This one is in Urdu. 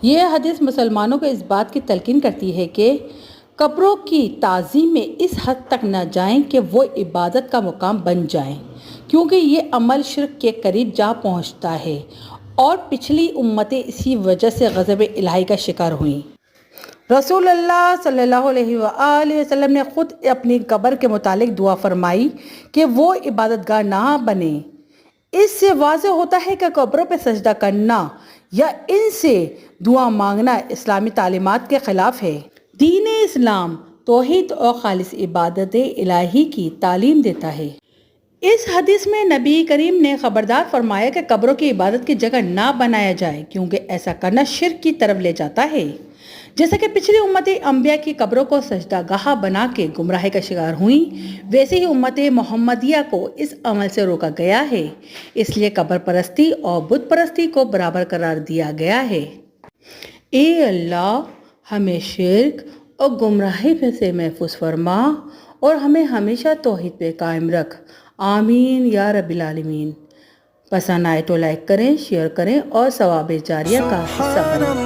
یہ حدیث مسلمانوں کو اس بات کی تلقین کرتی ہے کہ قبروں کی تعظیم میں اس حد تک نہ جائیں کہ وہ عبادت کا مقام بن جائیں، کیونکہ یہ عمل شرک کے قریب جا پہنچتا ہے، اور پچھلی امتیں اسی وجہ سے غضب الہی کا شکار ہوئیں۔ رسول اللہ صلی اللہ علیہ وآلہ وسلم نے خود اپنی قبر کے متعلق دعا فرمائی کہ وہ عبادت گاہ نہ بنے۔ اس سے واضح ہوتا ہے کہ قبروں پہ سجدہ کرنا یا ان سے دعا مانگنا اسلامی تعلیمات کے خلاف ہے۔ دین اسلام توحید اور خالص عبادت الہی کی تعلیم دیتا ہے۔ اس حدیث میں نبی کریم نے خبردار فرمایا کہ قبروں کی عبادت کی جگہ نہ بنایا جائے، کیونکہ ایسا کرنا شرک کی طرف لے جاتا ہے۔ جیسا کہ پچھلی امتیں انبیاء کی قبروں کو سجدہ گاہ بنا کے گمراہی کا شکار ہوئیں، ویسے ہی امت محمدیہ کو اس عمل سے روکا گیا ہے۔ اس لیے قبر پرستی اور بت پرستی کو برابر قرار دیا گیا ہے۔ اے اللہ، ہمیں شرک اور گمراہی سے محفوظ فرما اور ہمیں ہمیشہ توحید پہ قائم رکھ، آمین یا رب العالمین۔ پسند آئے تو لائک کریں، شیئر کریں اور ثواب جاریہ کا حصہ بنیں۔